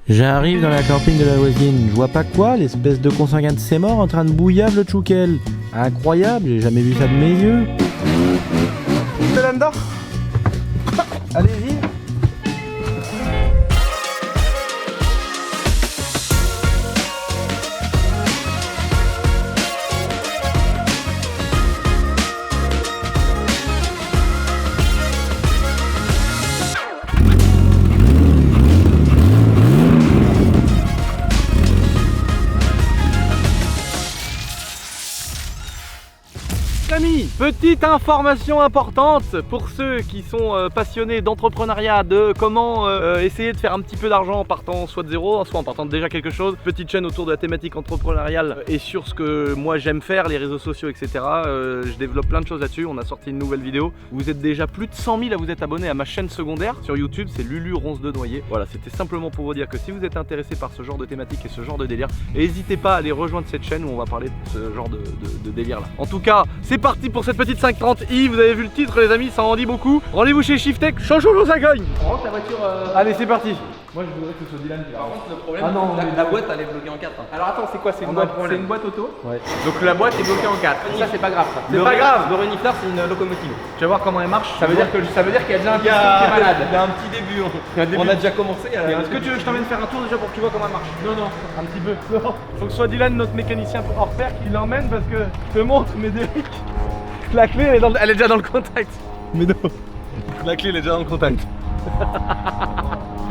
J'arrive dans la camping de la voisine, je vois pas quoi, l'espèce de consanguin de ses morts en train de bouillave le tchoukel. Incroyable, j'ai jamais vu ça de mes yeux. C'est là-dedans. Allez-y. Amis, petite information importante pour ceux qui sont passionnés d'entrepreneuriat, de comment essayer de faire un petit peu d'argent en partant soit de zéro, soit en partant de déjà quelque chose. Petite chaîne autour de la thématique entrepreneuriale et sur ce que moi j'aime faire, les réseaux sociaux, etc. Je développe plein de choses là-dessus. On a sorti une nouvelle vidéo. Vous êtes déjà plus de 100 000 à vous être abonnés à ma chaîne secondaire sur YouTube, c'est Lulu Ronce de Noyer. Voilà, c'était simplement pour vous dire que si vous êtes intéressé par ce genre de thématique et ce genre de délire, n'hésitez pas à aller rejoindre cette chaîne où on va parler de ce genre de délire là. En tout cas, c'est parti pour cette petite 530i, vous avez vu le titre les amis, ça en dit beaucoup. Rendez-vous chez Shiftech, changeons ça gagne. On rentre la voiture. Allez, c'est parti. Moi je voudrais que ce soit Dylan qui la Par rentre. contre, le problème, Ah non, c'est que mais la non. boîte elle est bloquée en 4. Alors attends, c'est quoi? C'est On a un problème. une boîte auto. Ouais. Donc la boîte est bloquée en 4. Ça, c'est pas grave. Ça. C'est pas grave. Le reniflard, c'est une locomotive. Tu vas voir comment elle marche. Ça veut dire qu'il y a déjà un Il y a- piston qui est malade. Il y a un petit début. On a déjà commencé. Est-ce que tu veux que je t'emmène faire un tour déjà pour que tu vois comment elle marche? Non, non, un petit peu. Non. Faut que ce soit Dylan, notre mécanicien hors pair, qui l'emmène parce que je te montre, Médéric. La clé elle est déjà dans le contact. Mais non. La clé elle est déjà dans le contact.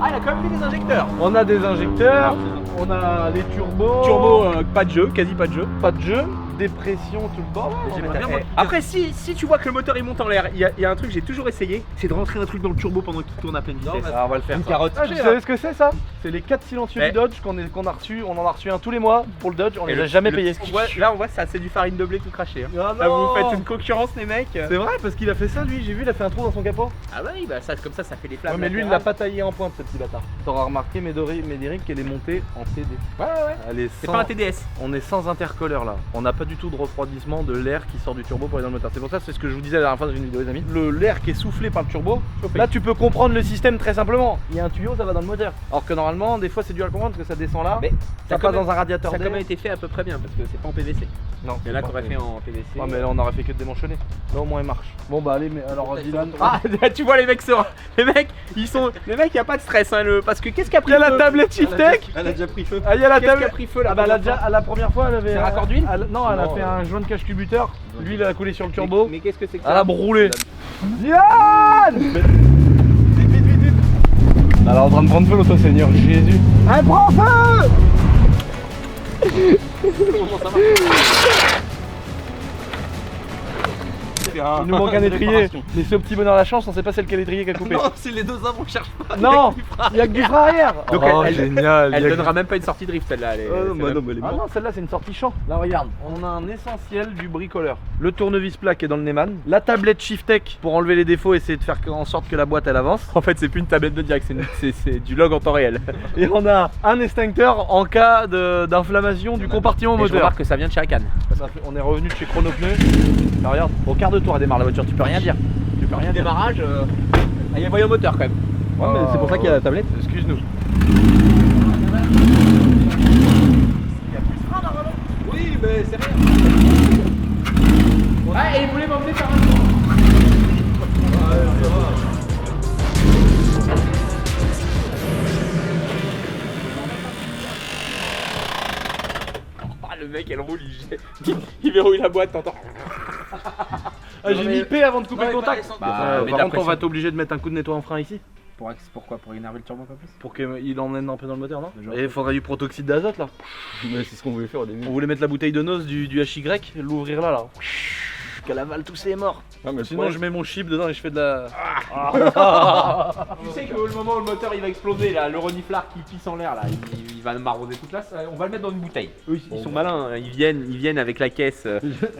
Ah, il a quand même mis des injecteurs. On a des injecteurs, on a les turbos. Turbo, pas de jeu, quasi pas de jeu. Pas de jeu, dépression, tout le bordel. J'aimerais bien, moi. Après, si tu vois que le moteur il monte en l'air, il y a un truc que j'ai toujours essayé, c'est de rentrer un truc dans le turbo pendant qu'il tourne à pleine vitesse. Ah, on va le faire. Une ça. carotte. Ah, vous savez ce que c'est ça? C'est les 4 silencieux Ouais. du Dodge qu'on a reçu. On en a reçu un tous les mois pour le Dodge, on Et les a jamais le- payés. Là, on voit, c'est du farine de blé tout craché. Hein. Ah Là, vous non. faites une concurrence, les mecs. C'est vrai parce qu'il a fait ça lui, j'ai vu, il a fait un trou dans son capot. Ah, bah oui, bah ça, comme ça fait des flammes. Ouais, mais lui il l'a pas taillé en pointe ce petit bâtard. T'auras remarqué Médéric qu'elle est montée en TD. Ouais. Elle est C'est sans- pas un TDS. On est sans intercolleur là. On n'a pas du tout de refroidissement de l'air qui sort du turbo pour aller dans le moteur. C'est pour ça, c'est ce que je vous disais la dernière fois dans une vidéo les amis. L'air qui est soufflé par le turbo, Chauffé. là tu peux comprendre le système très simplement. Il y a un tuyau, ça va dans le moteur. Alors que normalement, des fois c'est dur à comprendre parce que ça descend là, Mais ça ça passe quand dans un radiateur Ça a quand d'air. même été fait à peu près bien parce que c'est pas en PVC. Non, Il y en a qui auraient fait en PVC. Ouais, mais là on aurait fait que de démanchonner. Là au moins il marche. Bon bah allez, mais alors Dylan. Ah, tu vois les mecs sereins. Les mecs, les mecs, y a pas de stress hein, parce que qu'est-ce qu'a pris Il y a la feu tablette Shiftech. Elle a déjà pris feu. Ah, il y a la Qu'est-ce qui a tablette. pris feu là Ah bah elle a déjà, à la première fois elle avait. C'est un raccord d'huile Non, elle a Non, fait un joint de cache cubuteur. Lui il a coulé sur le turbo. Mais qu'est-ce que c'est que Elle a ça? brûlé. Yann! Vite. Elle est en train de prendre feu l'auto Seigneur Jésus. Elle prend feu! Comment ça marche? Il nous manque un étrier. Mais c'est au petit bonheur la chance, on sait pas c'est lequel étrier qui a coupé. Non, c'est les deux avant, on cherche pas. Non, il y a que du frein arrière. Donc Oh, elle- génial. Elle donnera même pas une sortie drift celle-là. Ah non, celle-là c'est une sortie champ. Là regarde, on a un essentiel du bricoleur. Le tournevis plat qui est dans le Neyman, la tablette Shiftech pour enlever les défauts et essayer de faire en sorte que la boîte elle avance. En fait, c'est plus une tablette de direct, c'est du log en temps réel. Et on a un extincteur en cas d'inflammation du compartiment Et je moteur. remarque que ça vient de chez Akan. On est revenu de chez Chrono Pneus. Là, regarde, au quart de tour elle démarre la voiture, tu peux rien dire. Tu peux rien dire. Démarrage, il y a moyen moteur quand même. Ouais, mais c'est pour ça qu'il y a la tablette. Excuse-nous. Oui, mais c'est rien. Ah, et il voulait m'emmener faire un tour. Ah, le mec, elle roule, il verrouille la boîte, t'entends. Ah, j'ai mis P avant de couper Non, le mais contact. pas descendre. Par contre, on va t'obliger de mettre un coup de nettoyant en frein ici. Pourquoi? Pour énerver le turbo un peu plus? Pour qu'il emmène un peu dans le moteur, non? Et il faudrait du protoxyde d'azote là. Mais c'est ce qu'on voulait faire au début. On voulait mettre la bouteille de noz du HY, l'ouvrir là. Qu'elle avale tous ses morts. Ah, mais Sinon, je mets mon chip dedans et je fais de la. Tu sais que le moment où le moteur il va exploser, là, le reniflard qui pisse en l'air, là, il va marauder toute là, on va le mettre dans une bouteille. Eux ils sont malins, hein. Ils viennent avec la caisse.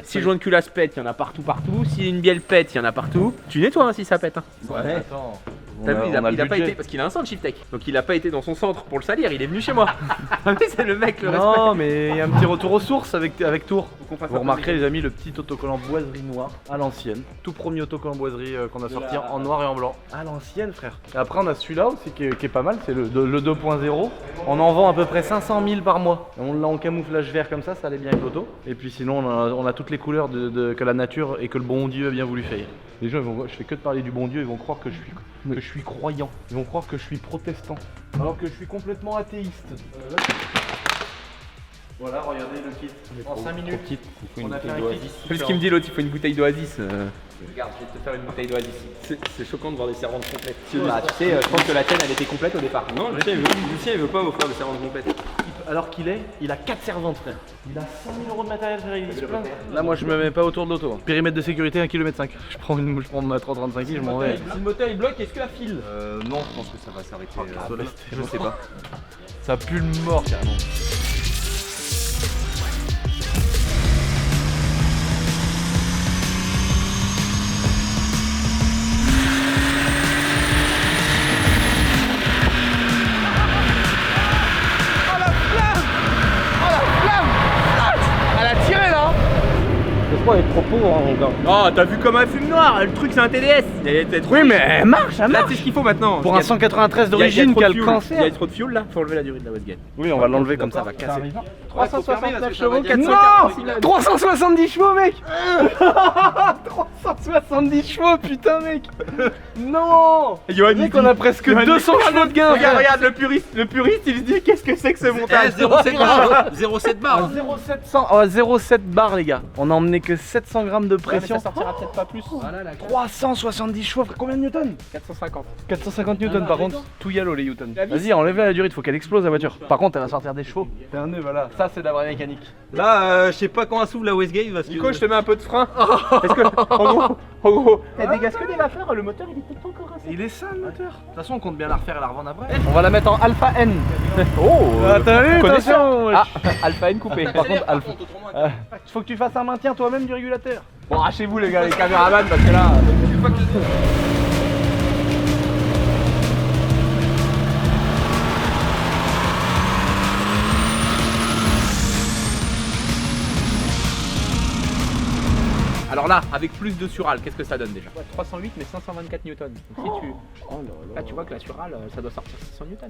Si le joint de culasse pète, il y en a partout. Si une bielle pète, il y en a partout. Tu nettoies hein, si ça pète. Hein. Ouais, attends. T'as vu, il a le pas budget. été parce qu'il a un centre Shiftech. Donc il a pas été dans son centre pour le salir, il est venu chez moi. C'est le mec, le respect. Non, mais il y a un petit retour aux sources avec Tours. qu'on fasse un Vous peu remarquerez de- les amis le petit autocollant boiserie noir à l'ancienne. Tout premier autocollant boiserie qu'on a sorti en noir et en blanc. À l'ancienne frère. Et après on a celui-là aussi qui est pas mal, c'est le 2.0. On en vend à peu près 500 000 par mois. Et on l'a en camouflage vert comme ça allait bien avec l'auto. Et puis sinon on a toutes les couleurs que la nature et que le bon Dieu a bien voulu faire. Les gens, je fais que de parler du bon Dieu, ils vont croire que je suis croyant. Ils vont croire que je suis protestant. Alors que je suis complètement athéiste. Voilà, regardez le kit. En 5 minutes, on a fait un kit. C'est ce qu'il me dit l'autre, il faut une bouteille d'Oasis. Regarde, je vais te faire une bouteille d'Oasis. C'est choquant de voir des servantes complètes. Bah, tu sais, je pense que la tienne elle était complète au départ. Non, Lucien il veut pas m'offrir des servantes complètes. Alors il a 4 servantes frère. Il a 100 000 € de matériel frère, il est plein. Là moi je me mets pas autour de l'auto. Périmètre de sécurité 1,5 km. Je prends ma 30-35 je m'en vais. Si le moteur il bloque, est-ce que la file non, je pense que ça va s'arrêter. Je sais pas. Ça pue le mort carrément. L'espoir est trop pauvre mon gars. Oh, t'as vu comme un fume noir, le truc c'est un TDS. Oui mais elle marche, elle Là, marche. c'est ce qu'il faut maintenant. Pour un 193 Il y a d'origine trop qui a de le fuel. cancer. Il y a trop de fuel là, faut enlever la durée de la Westgate. Oui on va l'enlever comme ça. va casser. 369 chevaux, Non 370 chevaux mec 370 chevaux putain mec. Non Johan, mec on a presque 200 chevaux de gain. Regarde, le puriste il se dit qu'est-ce que c'est que ce montage. 0,7 bar 0,7 bar 0,700 oh, 0,7 bar les gars. On a emmené que 700 grammes de pression. sortira peut-être pas plus. Voilà la 370 chevaux, frère. Combien de newtons? 450. 450 newtons par contre. Tout yellow les newtons. Vas-y enlève la durite, faut qu'elle explose la voiture. Par contre elle va sortir des chevaux. C'est un nœud voilà. Ça c'est de la vraie mécanique. Là, je sais pas quand elle s'ouvre la Westgate parce que. Nico, je te mets un peu de frein. Parce que, en gros, elle dégage que des vapeurs, le moteur il est tout encore assez. Il est sale le moteur. De toute façon on compte bien la refaire et la revendre après. On va la mettre en Alpha N. Oh, t'as vu connaissant. attention. Ah, Alpha N coupé. Par contre Alpha. Faut que tu fasses un maintien toi-même du régulateur. Bon, arrachez-vous les gars, les caméramans, parce que là. Alors là, avec plus de sural, qu'est-ce que ça donne déjà 308 mais 524 newtons. Donc si tu... Là tu vois que la sural, ça doit sortir 600 newtons.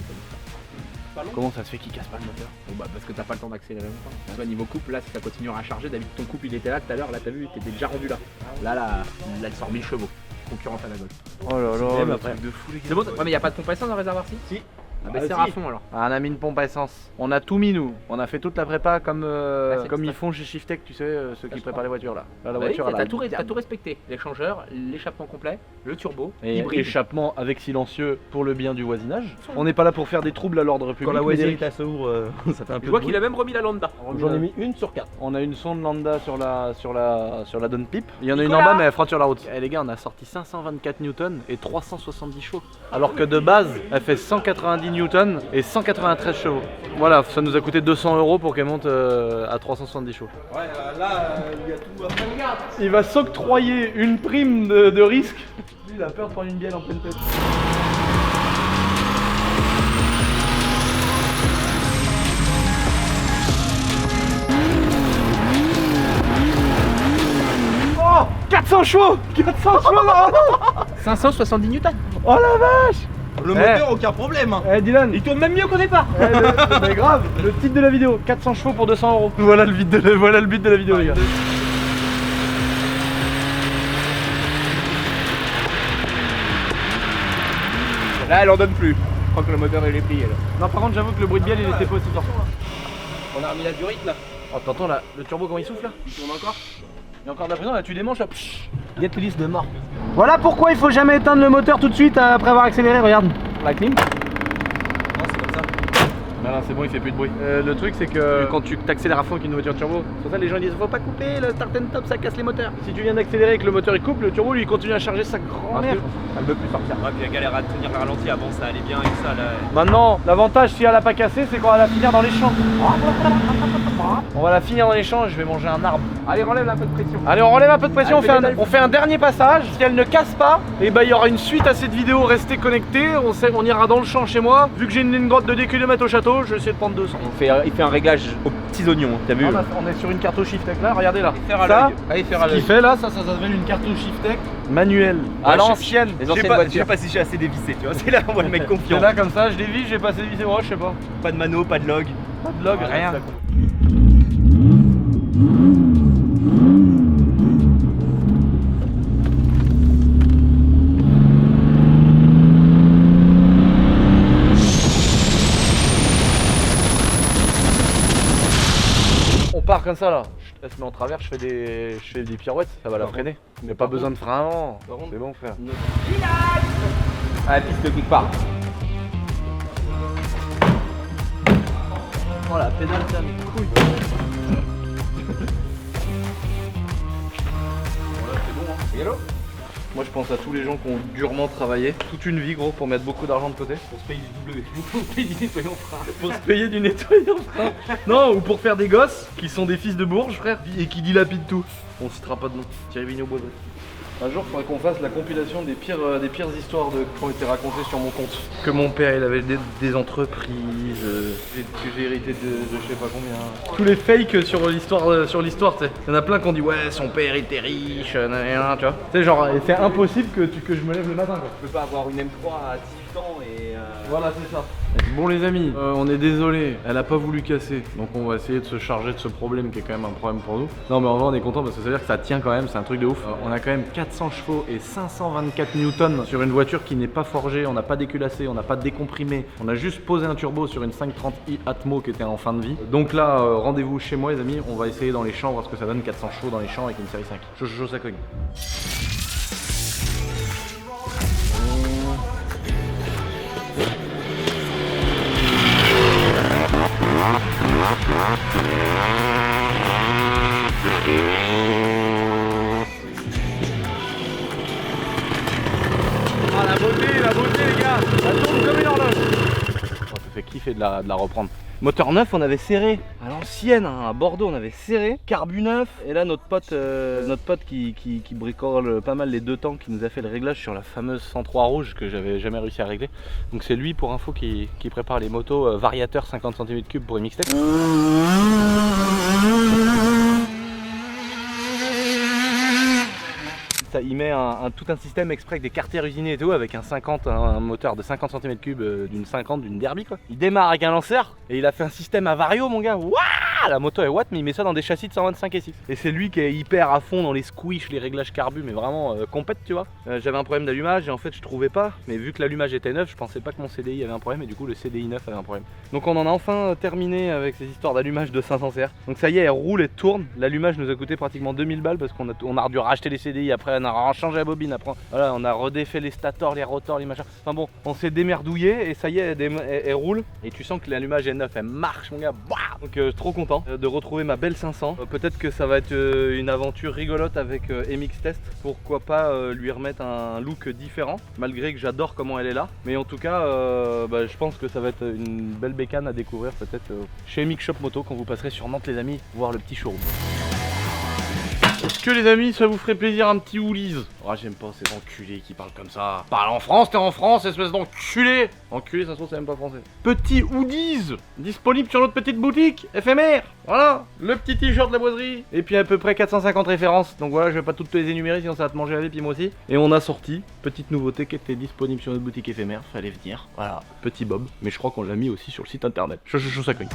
Comment ça se fait qu'il casse pas le moteur? Bon bah parce que t'as pas le temps d'accélérer longtemps. Tu vois niveau couple, là si ça continuera à charger, David ton couple il était là tout à l'heure, là t'as vu, t'étais déjà rendu là. Là elle sort 1000 chevaux, concurrente à la Golf. Oh là là, le truc de fou les gars. C'est bon, ouais mais y a pas de pompe à essence dans le réservoir si Si. Ah bah c'est à fond alors. Ah, on a mis une pompe à essence. On a tout mis nous. On a fait toute la prépa comme, c'est comme ça. ils font chez Shiftech, tu sais, ceux qui préparent les voitures là. Là la Bah oui, voiture elle a t'as tout respecté. L'échangeur, l'échappement complet, le turbo, et hybride. échappement avec silencieux pour le bien du voisinage. On n'est pas là pour faire des troubles à l'ordre public. Quand la mais Westgate elle s'ouvre, ça fait un peu Je vois de qu'il a même remis la lambda. J'en ai mis une sur 4. On a une sonde lambda sur la Dunpip. Il y en a une Nicolas en bas mais elle frotte sur la route. Eh les gars, on a sorti 524 newtons et 370 chevaux. Alors que de base, elle fait 190 newtons et 193 chevaux. Voilà, ça nous a coûté 200 € pour qu'elle monte à 370 chevaux. Ouais, là, il y a tout à faire. Il va s'octroyer une prime de risque. Lui, il a peur de prendre une bielle en pleine tête. Oh 400 chevaux 400 chevaux non 570 newtons. Oh la vache. Le moteur, aucun problème. Eh Dylan, Il tourne même mieux qu'au départ. mais grave, le titre de la vidéo, 400 chevaux pour 200 €. Voilà le but de la vidéo les gars. Là elle en donne plus. Je crois que le moteur il est plié là. Non par contre j'avoue que le bruit de bielle il était pas aussi fort. On a remis la durite là. Oh t'entends là, le turbo comment il souffle là? Il tourne encore. Il y a encore de la pression là, tu démanches là. Get release de mort. Voilà pourquoi il faut jamais éteindre le moteur tout de suite après avoir accéléré, regarde. La clim. Non, c'est comme ça. Mais Voilà, c'est bon, il fait plus de bruit. Le truc, c'est que quand tu accélères à fond avec une voiture turbo, c'est pour ça les gens ils disent faut pas couper, le start and stop ça casse les moteurs. Si tu viens d'accélérer et que le moteur il coupe, le turbo lui il continue à charger sa grand-mère. Elle veut plus sortir. Ouais, puis elle galère à tenir le ralenti, avant ça allait bien et ça là. Maintenant, l'avantage si elle a pas cassé, c'est qu'on va la finir dans les champs. On va la finir dans les champs, je vais manger un arbre. Allez, relève un peu de pression. Allez, on relève un peu de pression, Allez, on fait un dernier passage. Si elle ne casse pas, et bah il y aura une suite à cette vidéo, restez connectés. On ira dans le champ chez moi. Vu que j'ai une ligne droite de 10 km au château, je vais essayer de prendre 200. Il fait un réglage aux petits oignons, t'as vu? On est sur une carte au shift-tech là, regardez là. Allez faire à Ce qu'il fait là, ça s'appelle une carte au shift-tech manuelle. À l'ancienne. Les anciennes voitures. Je sais pas si j'ai assez dévissé, tu vois. C'est là où on voit le mec confiant. C'est là comme ça, je dévisse, j'ai passé dévisser, ouais, je sais pas. Pas de mano, pas de log. Pas de log, rien. On part comme ça là, je laisse mais en travers, je fais des pirouettes, ça va la freiner. Mais pas besoin de frein avant, c'est bon frère. Ah, la piste de quelque part. Oh la pédale ça mes couilles. Voilà c'est bon hein. Hello. Moi je pense à tous les gens qui ont durement travaillé toute une vie gros pour mettre beaucoup d'argent de côté. Pour se payer du W. Pour se payer du nettoyant frein. Pour se payer du nettoyant frein. Non, ou pour faire des gosses qui sont des fils de Bourges frère et qui dilapident tout. On citera pas de nom. Thierry Vigneault-Boisdret. Un jour, il faudrait qu'on fasse la compilation des pires histoires qui ont été racontées sur mon compte. Que mon père, il avait des entreprises, que j'ai hérité de je sais pas combien. Tous les fakes sur l'histoire, tu sais. Il y en a plein qui ont dit ouais, son père était riche, nanana, tu vois. Tu sais, genre, c'est impossible que je me lève le matin, quoi. Je peux pas avoir une M3 à 18 ans et. Voilà, c'est ça. Bon les amis, on est désolé, elle a pas voulu casser, donc on va essayer de se charger de ce problème qui est quand même un problème pour nous. Non mais en vrai on est content parce que ça veut dire que ça tient quand même, c'est un truc de ouf. On a quand même 400 chevaux et 524 newtons sur une voiture qui n'est pas forgée, on n'a pas déculassé, on n'a pas décomprimé, on a juste posé un turbo sur une 530i Atmo qui était en fin de vie. Donc là, rendez-vous chez moi les amis, on va essayer dans les champs, voir ce que ça donne 400 chevaux dans les champs avec une série 5. Chaud ça cogne. Ah la beauté les gars, ça tourne comme une horloge. Ça fait kiffer de la reprendre. Moteur neuf on avait serré, à l'ancienne hein, à Bordeaux on avait serré, carbu neuf. Et là notre pote qui bricole pas mal les deux temps, qui nous a fait le réglage sur la fameuse 103 rouge que j'avais jamais réussi à régler. Donc c'est lui pour info qui prépare les motos variateurs 50 cm3 pour une mixtape. Il met tout un système exprès avec des carters usinés et tout, avec un moteur de 50 cm3 d'une 50, d'une Derby quoi. Il démarre avec un lanceur et il a fait un système à vario mon gars. Waouh, la moto est watt mais il met ça dans des châssis de 125 et 6. Et c'est lui qui est hyper à fond dans les squish, les réglages carbu, mais vraiment compète tu vois. J'avais un problème d'allumage et en fait je trouvais pas, mais vu que l'allumage était neuf, je pensais pas que mon CDI avait un problème et du coup le CDI neuf avait un problème. Donc on en a enfin terminé avec ces histoires d'allumage de 500 CR. Donc ça y est, elle roule et tourne. L'allumage nous a coûté pratiquement 2000 balles parce qu'on a dû racheter les CDI après. On a changé la bobine après, voilà, on a redéfait les stators, les rotors, les machins. Enfin bon, on s'est démerdouillé et ça y est, elle roule. Et tu sens que l'allumage est neuf, elle marche mon gars. Donc trop content de retrouver ma belle 500. Peut-être que ça va être une aventure rigolote avec MX Test. Pourquoi pas lui remettre un look différent, malgré que j'adore comment elle est là. Mais en tout cas, je pense que ça va être une belle bécane à découvrir peut-être chez MX Shop Moto quand vous passerez sur Nantes les amis, voir le petit showroom. Est-ce que les amis ça vous ferait plaisir un petit hoolies? Oh j'aime pas ces enculés qui parlent comme ça. Parle en France, t'es en France, espèce d'enculé. Enculé ça se trouve c'est même pas français. Petit hoodies disponible sur notre petite boutique éphémère. Voilà, le petit t-shirt de la boiserie. Et puis à peu près 450 références. Donc voilà, je vais pas toutes les énumérer sinon ça va te manger la vie, puis moi aussi. Et on a sorti, petite nouveauté qui était disponible sur notre boutique éphémère, fallait venir. Voilà, petit Bob. Mais je crois qu'on l'a mis aussi sur le site internet. Chaud ça cogne.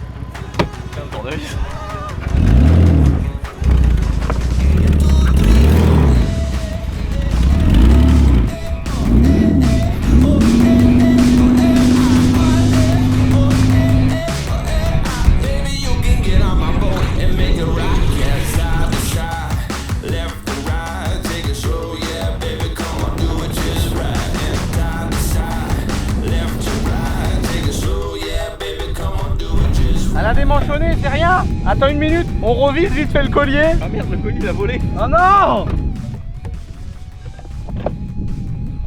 Elle a démanchonné, c'est rien. Attends une minute, on revise vite fait le collier. Ah merde, le colis il a volé. Oh non!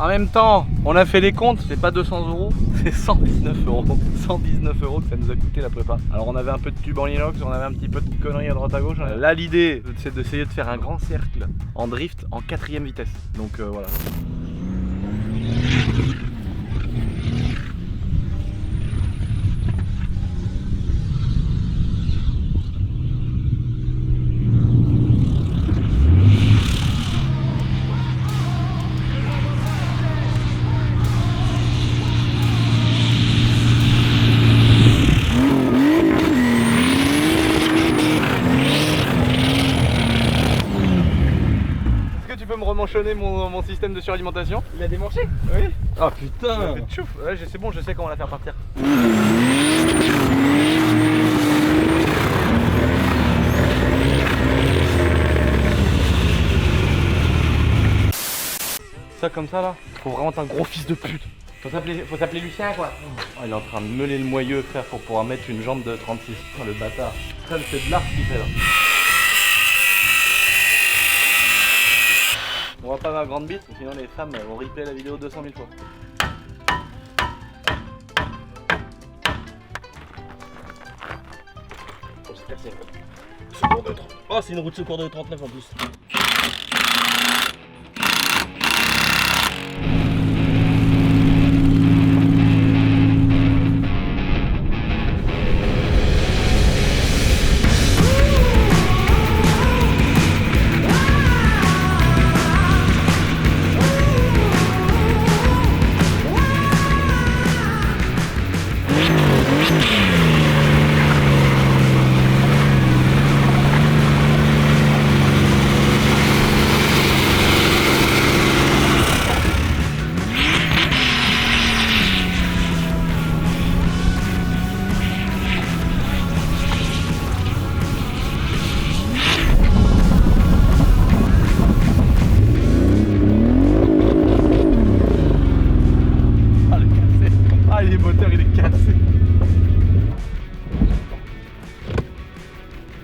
En même temps, on a fait les comptes, c'est pas 200 €, c'est 119 €. 119 € que ça nous a coûté la prépa. Alors on avait un peu de tube en inox, on avait un petit peu de conneries à droite à gauche. Là l'idée c'est d'essayer de faire un grand cercle en drift en 4ème vitesse. Donc voilà. Remanchonner mon système de suralimentation. Il a démanché. Oui. Ah putain. Ouais, c'est bon, je sais comment la faire partir. Ça comme ça là, faut vraiment être un gros fils de pute. Faut s'appeler Lucien quoi. Oh, il est en train de meuler le moyeu frère pour pouvoir mettre une jambe de 36. Oh, le bâtard. Ça c'est de l'art qu'il fait là. On va pas ma grande bite, sinon les femmes vont replay la vidéo 200 000 fois. Oh, c'est percé. Secours de 30. Oh, c'est une roue de secours de 39 en plus.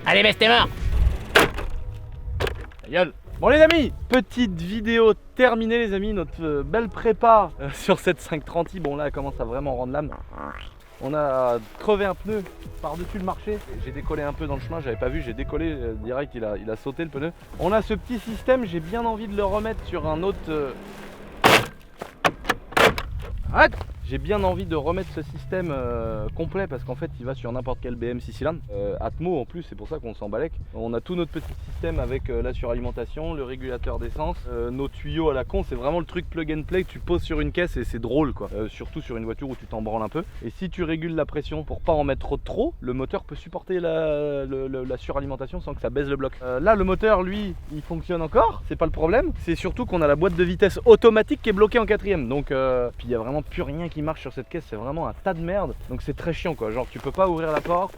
Allez, baisse tes mains. Gueule. Bon les amis, petite vidéo terminée les amis, notre belle prépa sur cette 530i. Bon là elle commence à vraiment rendre l'âme. On a crevé un pneu par-dessus le marché. J'ai décollé un peu dans le chemin, j'avais pas vu, j'ai décollé direct, il a sauté le pneu. On a ce petit système, j'ai bien envie de le remettre sur un autre... Arrête! J'ai bien envie de remettre ce système complet parce qu'en fait il va sur n'importe quel BM 6 cylindres. Atmo en plus, c'est pour ça qu'on s'en balèque. On a tout notre petit système avec la suralimentation, le régulateur d'essence, nos tuyaux à la con. C'est vraiment le truc plug and play que tu poses sur une caisse et c'est drôle quoi. Surtout sur une voiture où tu t'en branles un peu. Et si tu régules la pression pour pas en mettre trop, le moteur peut supporter la suralimentation sans que ça baisse le bloc. Là le moteur lui il fonctionne encore, c'est pas le problème. C'est surtout qu'on a la boîte de vitesse automatique qui est bloquée en 4ème. Donc puis il y a vraiment plus rien qui marche sur cette caisse, c'est vraiment un tas de merde. Donc c'est très chiant quoi, genre tu peux pas ouvrir la porte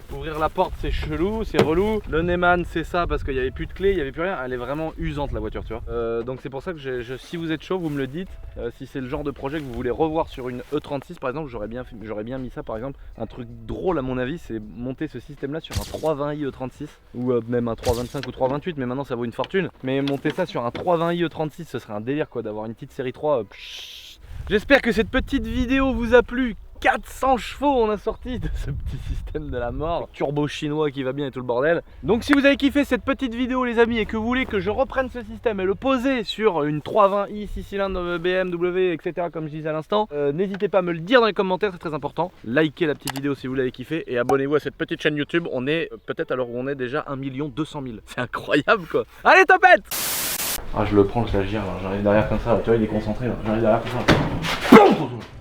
c'est chelou, c'est relou. Le Neyman c'est ça parce qu'il y avait plus de clé, il y avait plus rien, elle est vraiment usante la voiture tu vois. Donc c'est pour ça que si vous êtes chaud vous me le dites, si c'est le genre de projet que vous voulez revoir sur une E36 par exemple, j'aurais bien mis ça par exemple. Un truc drôle à mon avis c'est monter ce système là sur un 320i E36 ou même un 325 ou 328, mais maintenant ça vaut une fortune. Mais monter ça sur un 320i E36 ce serait un délire quoi, d'avoir une petite série 3. J'espère que cette petite vidéo vous a plu. 400 chevaux on a sorti de ce petit système de la mort, turbo chinois qui va bien et tout le bordel. Donc si vous avez kiffé cette petite vidéo les amis et que vous voulez que je reprenne ce système et le poser sur une 320i 6 cylindres BMW etc comme je disais à l'instant, n'hésitez pas à me le dire dans les commentaires, c'est très important. Likez la petite vidéo si vous l'avez kiffé et abonnez-vous à cette petite chaîne YouTube. On est peut-être à l'heure où on est déjà 1 200 000, c'est incroyable quoi. Allez topette. Ah je le prends, je la gire, j'arrive derrière comme ça, tu vois il est concentré là, j'arrive derrière comme ça.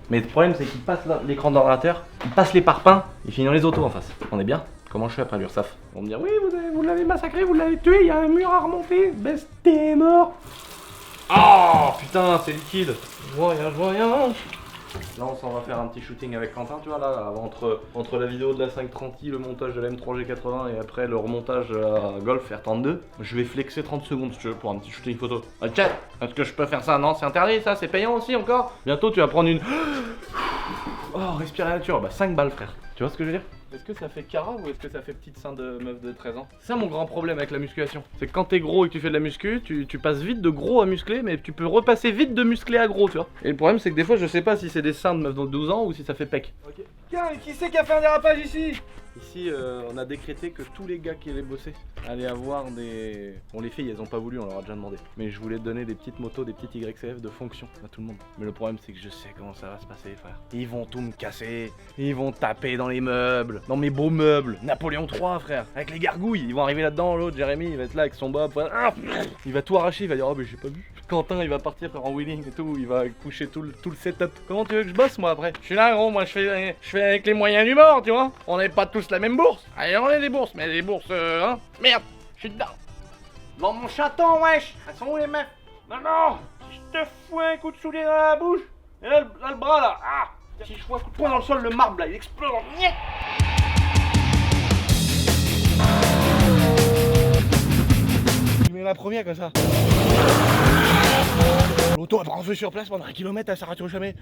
Mais le problème c'est qu'il passe l'écran d'ordinateur, il passe les parpaings, il finit dans les autos en face. On est bien? Comment je fais après l'URSSAF? Ils vont me dire oui vous l'avez massacré, vous l'avez tué, il y a un mur à remonter, besté est mort. Oh putain c'est liquide. Voyage. Là on s'en va faire un petit shooting avec Quentin, tu vois là, entre la vidéo de la 530i, le montage de la M3G80 et après le remontage de la Golf R32, je vais flexer 30 secondes si tu veux pour un petit shooting photo. Ok, est-ce que je peux faire ça? Non c'est interdit ça, c'est payant aussi encore. Bientôt tu vas prendre une... Oh Oh, respirer la nature, bah 5 balles frère. Tu vois ce que je veux dire? Est-ce que ça fait cara ou est-ce que ça fait petite sein de meuf de 13 ans? C'est ça mon grand problème avec la musculation. C'est que quand t'es gros et que tu fais de la muscu, tu passes vite de gros à musclé, mais tu peux repasser vite de musclé à gros, tu vois. Et le problème c'est que des fois je sais pas si c'est des seins de meuf de 12 ans ou si ça fait pec. Ok. Tiens, qui c'est qui a fait un dérapage ici? Ici, on a décrété que tous les gars qui allaient bosser allaient avoir des... Bon, les filles, elles ont pas voulu, on leur a déjà demandé. Mais je voulais donner des petites motos, des petites YCF de fonction à tout le monde. Mais le problème, c'est que je sais comment ça va se passer, frère. Ils vont tout me casser, ils vont taper dans les meubles, dans mes beaux meubles. Napoléon III, frère, avec les gargouilles. Ils vont arriver là-dedans, l'autre, Jérémy, il va être là avec son bob. Il va tout arracher, il va dire, oh, mais j'ai pas vu. Quentin, il va partir en wheeling et tout, il va coucher tout le setup. Comment tu veux que je bosse, moi, après? Je suis là, gros, moi, je fais avec les moyens du bord, tu vois. On n'est pas tous la même bourse. Allez, on est des bourses, mais des bourses, hein. Merde, je suis dedans. Dans mon chaton, wesh. Elles sont où les meufs? Non, si je te fous un coup de soulier dans la bouche, et là, le bras, là, ah. Si je fous un coup de poing dans le sol, le marbre, là, il explose. Niet. Je mets la première comme ça. L'auto, elle prend feu sur place pendant 1 kilomètre, elle s'arrête jamais.